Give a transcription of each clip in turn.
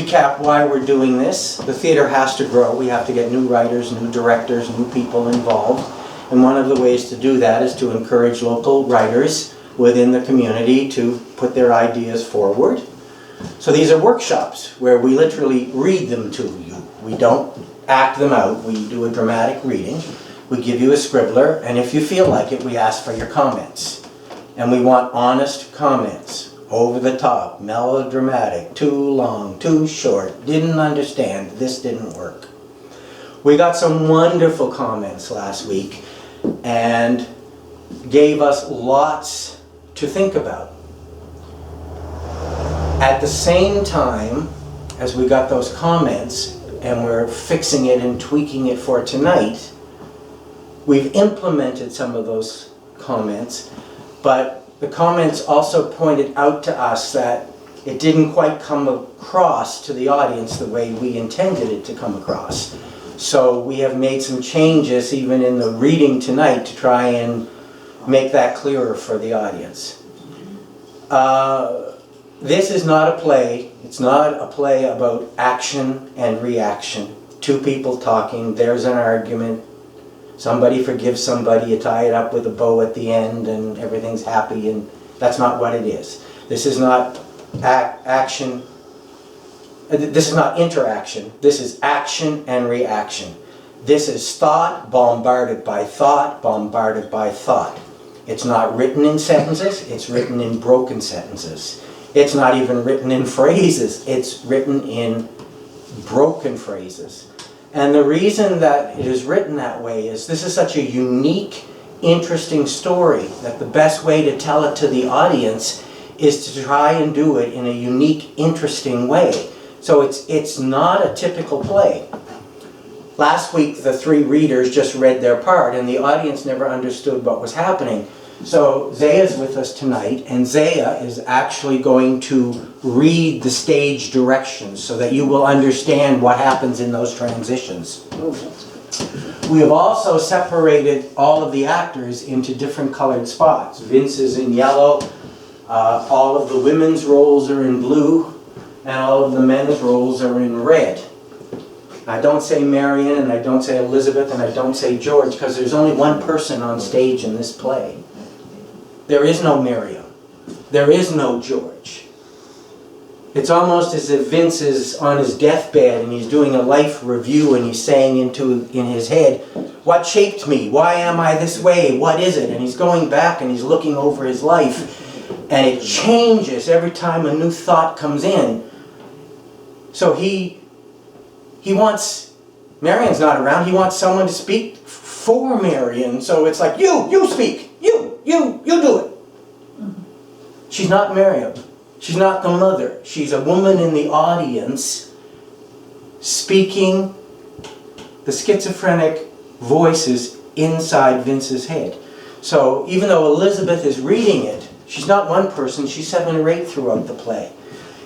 recap why we're doing this. The theater has to grow. We have to get new writers, new directors, new people involved. And one of the ways to do that is to encourage local writers within the community to put their ideas forward. So these are workshops where we literally read them to you. We don't act them out. We do a dramatic reading. We give you a scribbler, and if you feel like it, we ask for your comments. And we want honest comments. Over the top, melodramatic, too long, too short, didn't understand, this didn't work. We got some wonderful comments last week and gave us lots to think about. At the same time as we got those comments and we're fixing it and tweaking it for tonight, we've implemented some of those comments, but the comments also pointed out to us that it didn't quite come across to the audience the way we intended it to come across. So we have made some changes even in the reading tonight to try and make that clearer for the audience. This is not a play. It's not a play about action and reaction. Two people talking, there's an argument. Somebody forgives somebody, you tie it up with a bow at the end and everything's happy, and that's not what it is. This is not action. This is not interaction. This is action and reaction. This is thought bombarded by thought, bombarded by thought. It's not written in sentences, it's written in broken sentences. It's not even written in phrases, it's written in broken phrases. And the reason that it is written that way is this is such a unique, interesting story that the best way to tell it to the audience is to try and do it in a unique, interesting way. So it's not a typical play. Last week the three readers just read their part and the audience never understood what was happening. So Zaya's with us tonight, and Zaya is actually going to read the stage directions so that you will understand what happens in those transitions. We have also separated all of the actors into different colored spots. Vince is in yellow, all of the women's roles are in blue, and all of the men's roles are in red. I don't say Marion, and I don't say Elizabeth, and I don't say George, because there's only one person on stage in this play. There is no Miriam. There is no George. It's almost as if Vince is on his deathbed and he's doing a life review and he's saying in his head, what shaped me? Why am I this way? What is it? And he's going back and he's looking over his life, and it changes every time a new thought comes in. So he wants, Marion's not around, he wants someone to speak for Marion. So it's like, you speak. You do it. She's not Miriam. She's not the mother. She's a woman in the audience speaking the schizophrenic voices inside Vince's head. So even though Elizabeth is reading it, she's not one person, she's 7 or 8 throughout the play.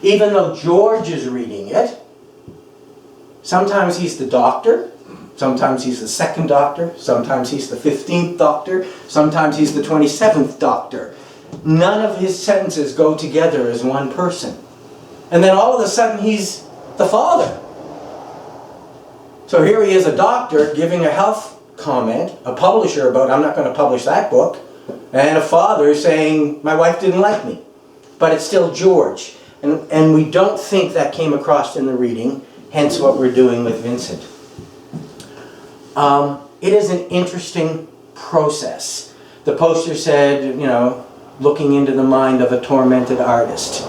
Even though George is reading it, sometimes he's the doctor, sometimes he's the 2nd doctor, sometimes he's the 15th doctor, sometimes he's the 27th doctor. None of his sentences go together as one person. And then all of a sudden he's the father. So here he is, a doctor giving a health comment, a publisher about, I'm not going to publish that book, and a father saying, my wife didn't like me. But it's still George. And we don't think that came across in the reading, hence what we're doing with Vincent. It is an interesting process. The poster said, looking into the mind of a tormented artist.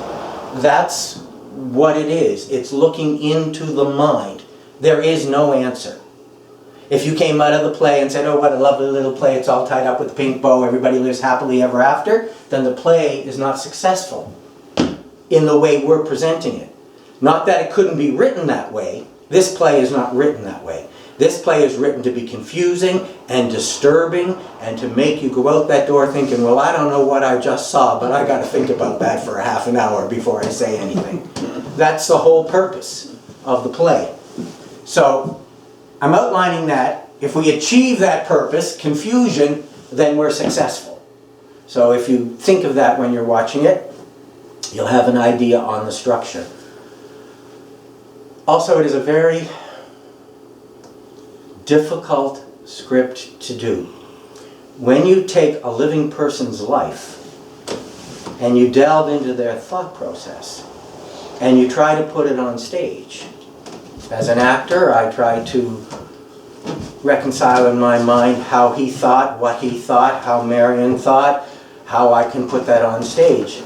That's what it is. It's looking into the mind. There is no answer. If you came out of the play and said, oh, what a lovely little play, it's all tied up with a pink bow, everybody lives happily ever after, then the play is not successful in the way we're presenting it. Not that it couldn't be written that way. This play is not written that way. This play is written to be confusing and disturbing and to make you go out that door thinking, well, I don't know what I just saw, but I got to think about that for a half an hour before I say anything. That's the whole purpose of the play. So I'm outlining that. If we achieve that purpose, confusion, then we're successful. So if you think of that when you're watching it, you'll have an idea on the structure. Also, it is a very difficult script to do. When you take a living person's life and you delve into their thought process and you try to put it on stage, as an actor, I try to reconcile in my mind how he thought, what he thought, how Marion thought, how I can put that on stage.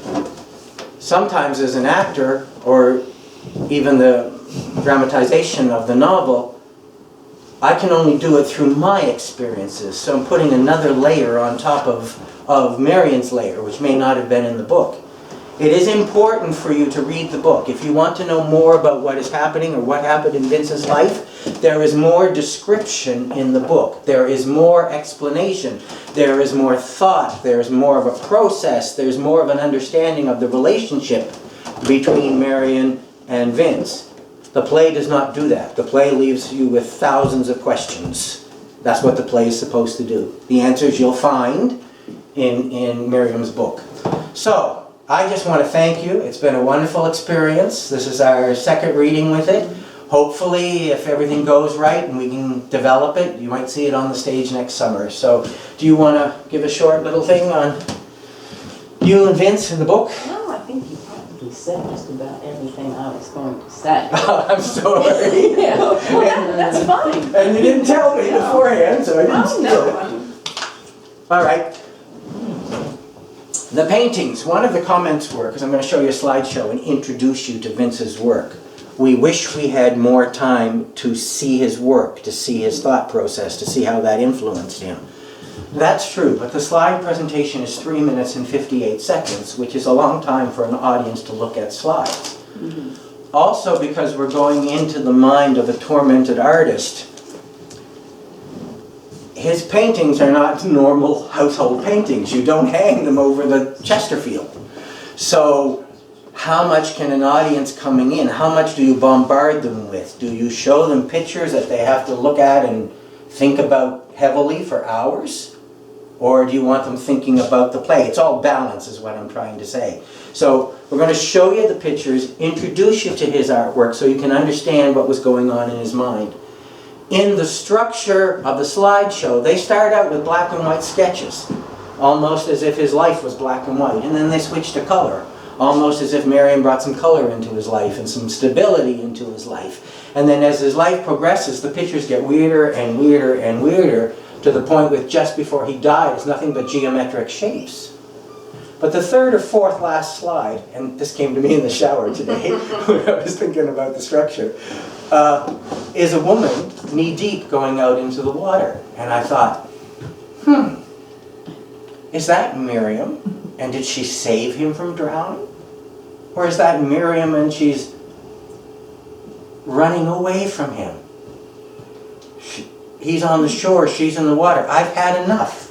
Sometimes as an actor, or even the dramatization of the novel, I can only do it through my experiences. So I'm putting another layer on top of Marion's layer, which may not have been in the book. It is important for you to read the book. If you want to know more about what is happening or what happened in Vince's life, there is more description in the book. There is more explanation. There is more thought. There is more of a process. There's more of an understanding of the relationship between Marion and Vince. The play does not do that. The play leaves you with thousands of questions. That's what the play is supposed to do. The answers you'll find in Miriam's book. So, I just want to thank you. It's been a wonderful experience. This is our second reading with it. Hopefully, if everything goes right and we can develop it, you might see it on the stage next summer. So, do you want to give a short little thing on you and Vince in the book? No, I think you probably said just about everything I was going to say. I'm sorry. Yeah, well, that's fine. And you didn't tell me beforehand, so I didn't steal it. All right. The paintings, one of the comments were, because I'm going to show you a slideshow and introduce you to Vince's work. We wish we had more time to see his work, to see his thought process, to see how that influenced him. That's true, but the slide presentation is 3 minutes and 58 seconds, which is a long time for an audience to look at slides. Mm-hmm. Also, because we're going into the mind of a tormented artist, his paintings are not normal household paintings. You don't hang them over the Chesterfield. So how much can an audience coming in, how much do you bombard them with? Do you show them pictures that they have to look at and think about heavily for hours? Or do you want them thinking about the play? It's all balance is what I'm trying to say. So we're going to show you the pictures, introduce you to his artwork so you can understand what was going on in his mind. In the structure of the slideshow, they start out with black and white sketches, almost as if his life was black and white, and then they switch to color, almost as if Marion brought some color into his life and some stability into his life. And then as his life progresses, the pictures get weirder and weirder and weirder to the point with just before he died, it's nothing but geometric shapes. But the third or fourth last slide, and this came to me in the shower today when I was thinking about the structure, is a woman knee-deep going out into the water. And I thought, is that Miriam? And did she save him from drowning? Or is that Miriam and she's running away from him? He's on the shore, she's in the water. I've had enough.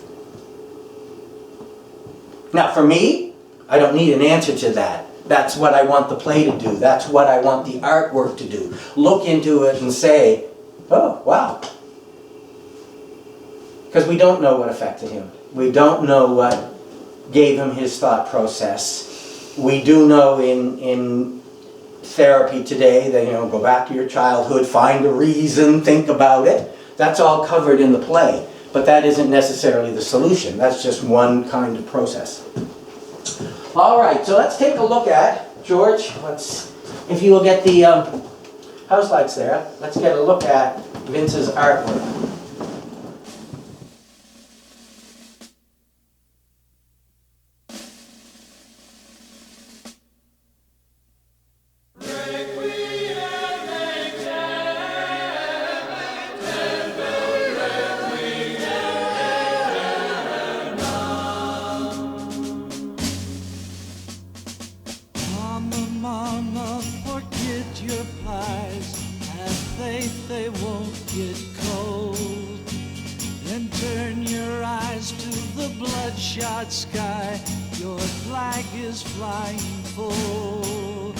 Now for me, I don't need an answer to that. That's what I want the play to do. That's what I want the artwork to do. Look into it and say, oh, wow. Because we don't know what affected him. We don't know what gave him his thought process. We do know in therapy today that, go back to your childhood, find a reason, think about it. That's all covered in the play. But that isn't necessarily the solution. That's just one kind of process. All right, so let's take a look at, George, if you will get the house lights there, let's get a look at Vince's artwork. Sky, your flag is flying full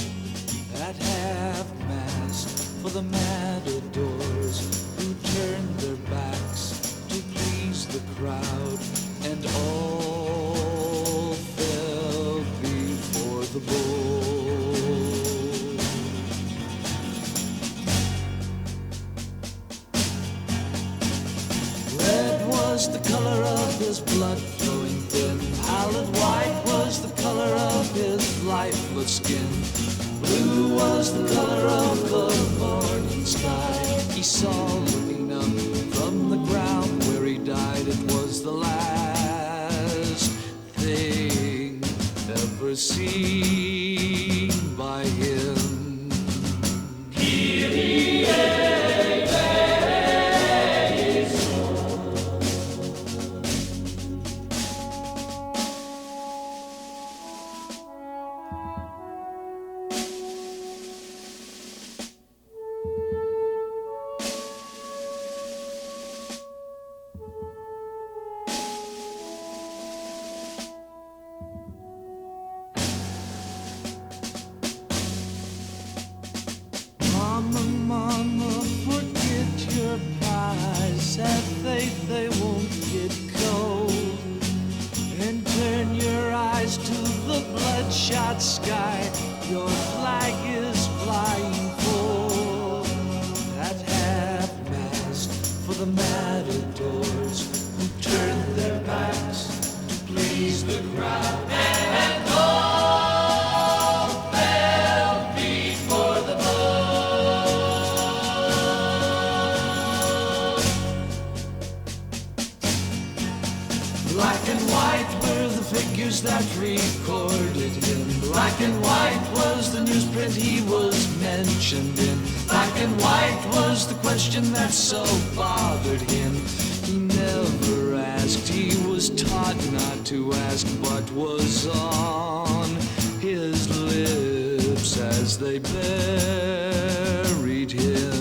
at half-mast for the matadors who turned their backs to please the crowd, and all fell before the bull. was the color of his blood flowing thin. Pallid white was the color of his lifeless skin. Blue was the color of the morning sky. He saw looking up from the ground where he died. It was the last thing ever seen by him. Mama, mama, forget your pies. Have faith they won't get cold. And turn your eyes to the bloodshot sky. Your flag is flying full. At half-mast for the matadors who turned their backs to please the crowd. And all fell before the Black and white were the figures that recorded him. Black and white was the newsprint he was mentioned in. Black and white was the question that so bothered him. He never asked, he was taught not to ask what was on his lips as they buried him.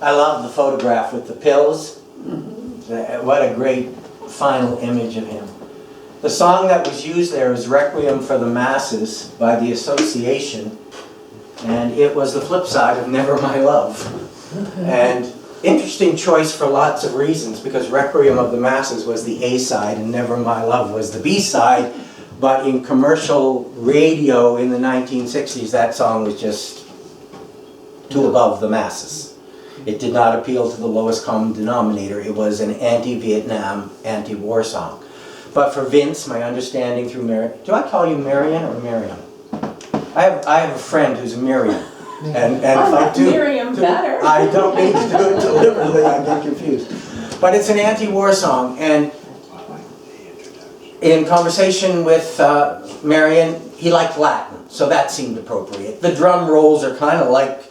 I love the photograph with the pills. What a great final image of him. The song that was used there is Requiem for the Masses by the Association, and it was the flip side of Never My Love. And interesting choice for lots of reasons, because Requiem of the Masses was the A side and Never My Love was the B side, but in commercial radio in the 1960s that song was just too above the masses. It did not appeal to the lowest common denominator. It was an anti-Vietnam, anti-war song. But for Vince, my understanding through Marion, do I call you Marion or Miriam? I have a friend who's Miriam. And if I do, Miriam better. I don't mean to do it deliberately, I get confused. But it's an anti-war song, and in conversation with Marion, he liked Latin, so that seemed appropriate. The drum rolls are kind of like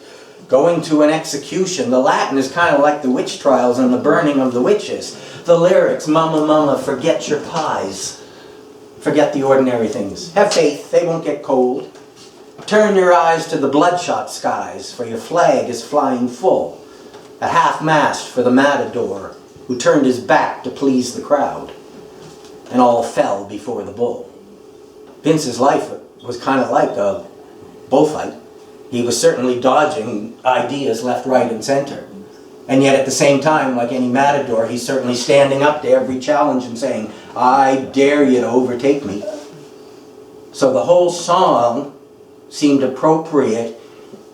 going to an execution. The Latin is kind of like the witch trials and the burning of the witches. The lyrics, mama, mama, forget your pies. Forget the ordinary things. Have faith, they won't get cold. Turn your eyes to the bloodshot skies, for your flag is flying full. At half-mast for the matador, who turned his back to please the crowd. And all fell before the bull. Vince's life was kind of like a bullfight. He was certainly dodging ideas left, right, and center. And yet at the same time, like any matador, he's certainly standing up to every challenge and saying, I dare you to overtake me. So the whole song seemed appropriate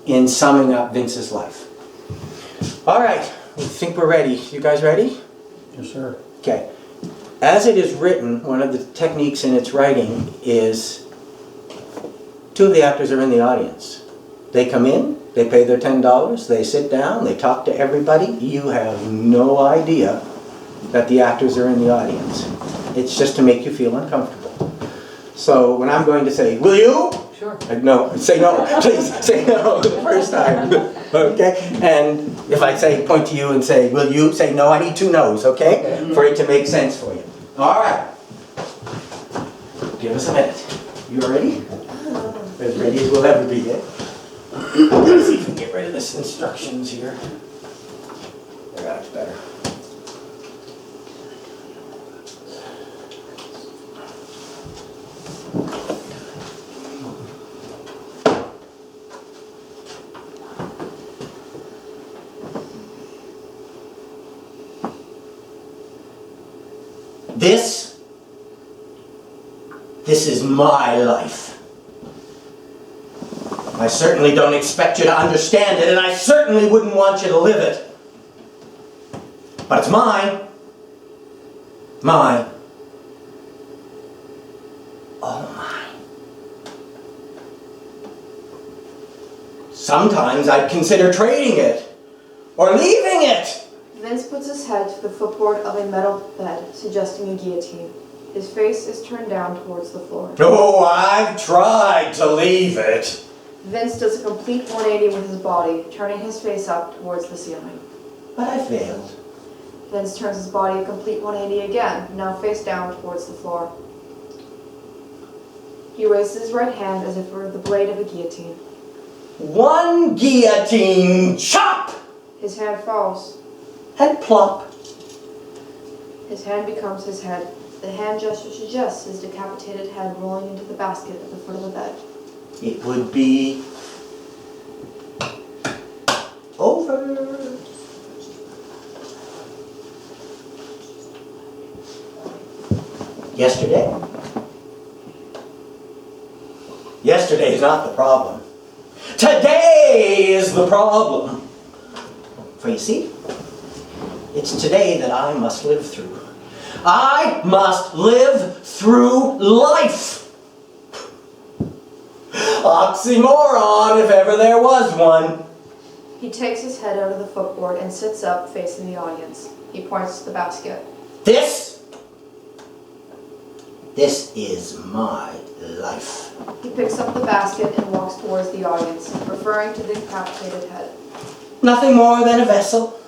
in summing up Vince's life. All right, we think we're ready. You guys ready? Yes, sir. Okay. As it is written, one of the techniques in its writing is 2 of the actors are in the audience. They come in, they pay their $10, they sit down, they talk to everybody. You have no idea that the actors are in the audience. It's just to make you feel uncomfortable. So when I'm going to say, will you? Sure. No, say no. Please say no the first time. Okay? And if I say, point to you and say, will you? Say no, I need 2 no's, okay? For it to make sense for you. All right. Give us a minute. You ready? As ready as we'll ever be, eh? Let's see if we can get rid of this instructions here. That's better. This is my life. I certainly don't expect you to understand it, and I certainly wouldn't want you to live it. But it's mine. Mine. All mine. Sometimes I'd consider trading it, or leaving it. Vince puts his head to the footboard of a metal bed, suggesting a guillotine. His face is turned down towards the floor. Oh, I've tried to leave it. Vince does a complete 180 with his body, turning his face up towards the ceiling. But I failed. Vince turns his body a complete 180 again, now face down towards the floor. He raises his right hand as if it were the blade of a guillotine. One guillotine chop! His hand falls. And plop. His hand becomes his head. The hand gesture suggests his decapitated head rolling into the basket at the foot of the bed. It would be over. Yesterday. Yesterday is not the problem. Today is the problem. For you see, it's today that I must live through. I must live through life. Oxymoron, if ever there was one. He takes his head out of the footboard and sits up, facing the audience. He points to the basket. This is my life. He picks up the basket and walks towards the audience, referring to the decapitated head. Nothing more than a vessel,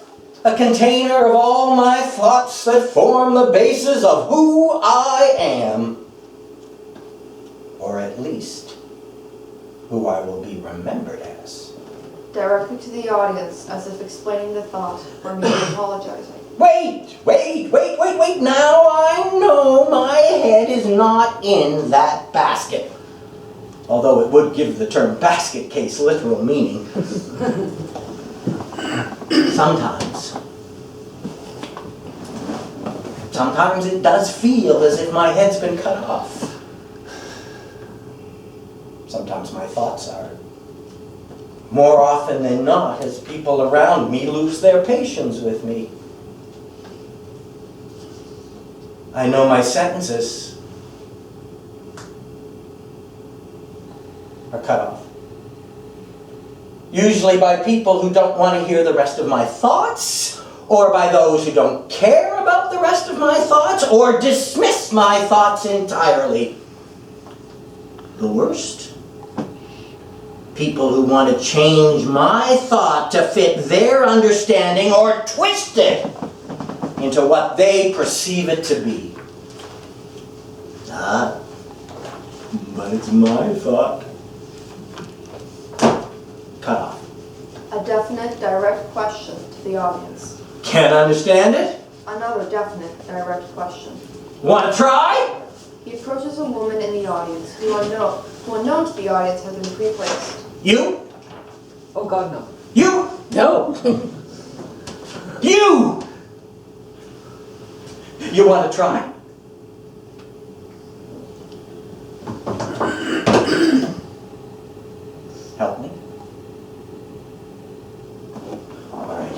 a container of all my thoughts that form the basis of who I am. Or at least, who I will be remembered as. Directly to the audience, as if explaining the thought, or maybe apologizing. Wait! Now I know my head is not in that basket. Although it would give the term basket case literal meaning. Sometimes it does feel as if my head's been cut off. Sometimes my thoughts are. More often than not, as people around me lose their patience with me. I know my sentences are cut off. Usually by people who don't want to hear the rest of my thoughts, or by those who don't care about the rest of my thoughts, or dismiss my thoughts entirely. The worst? People who want to change my thought to fit their understanding or twist it into what they perceive it to be. But it's my thought. Cut off. A definite, direct question to the audience. Can't understand it? Another definite, direct question. Want to try? He approaches a woman in the audience, who unknown to the audience has been pre-placed. You? Oh God, no. You? No. You! You want to try? Help me. All right.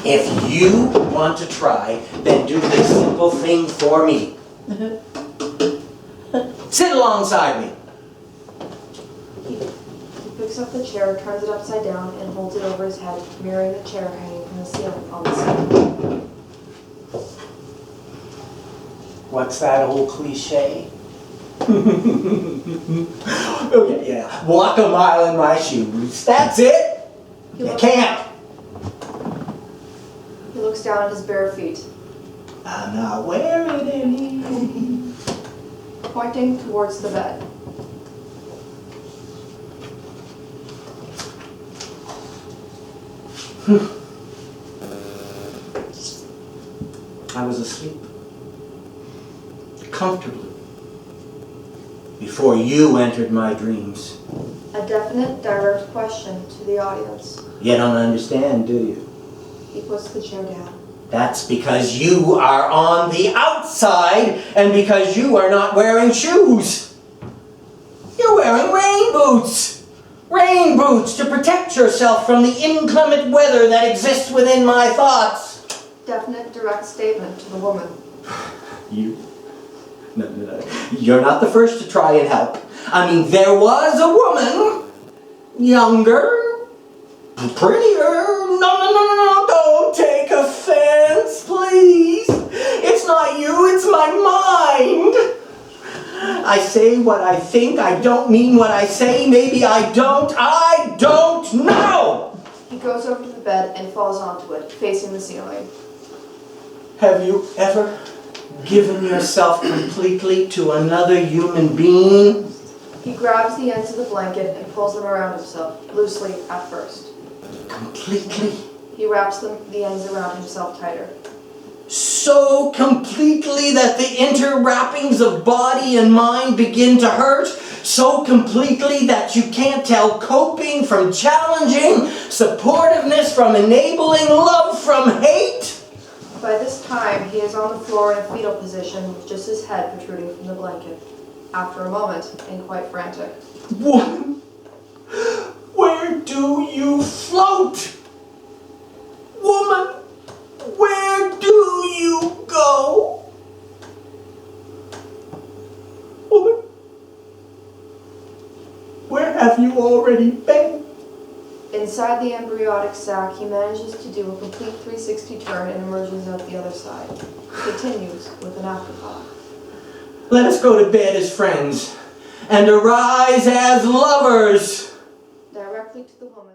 If you want to try, then do this simple thing for me. Sit alongside me. He picks up the chair, turns it upside down, and holds it over his head, mirroring the chair hanging from the ceiling on the side. What's that old cliche? Okay, yeah. Walk a mile in my shoes. That's it. You can't. He looks down at his bare feet, I'm not wearing any. pointing towards the bed. I was asleep. Comfortably. Before you entered my dreams. A definite, direct question to the audience. You don't understand, do you? He puts the chair down. That's because you are on the outside and because you are not wearing shoes. You're wearing rain boots. Rain boots to protect yourself from the inclement weather that exists within my thoughts. Definite, direct statement to the woman. You? No. You're not the first to try and help. I mean, there was a woman, younger, prettier. No, don't take offense, please. It's not you, it's my mind. I say what I think, I don't mean what I say, maybe I don't know. He goes over to the bed and falls onto it, facing the ceiling. Have you ever given yourself completely to another human being? He grabs the ends of the blanket and pulls them around himself, loosely at first. Completely? He wraps the ends around himself tighter. So completely that the interwrappings of body and mind begin to hurt? So completely that you can't tell coping from challenging, supportiveness from enabling, love from hate? By this time, he is on the floor in a fetal position with just his head protruding from the blanket. After a moment, and quite frantic. Woman, where do you float? Woman, where do you go? Woman, where have you already been? Inside the embryonic sac, he manages to do a complete 360 turn and emerges out the other side. He continues with an afterthought. Let us go to bed as friends and arise as lovers. Directly to the woman.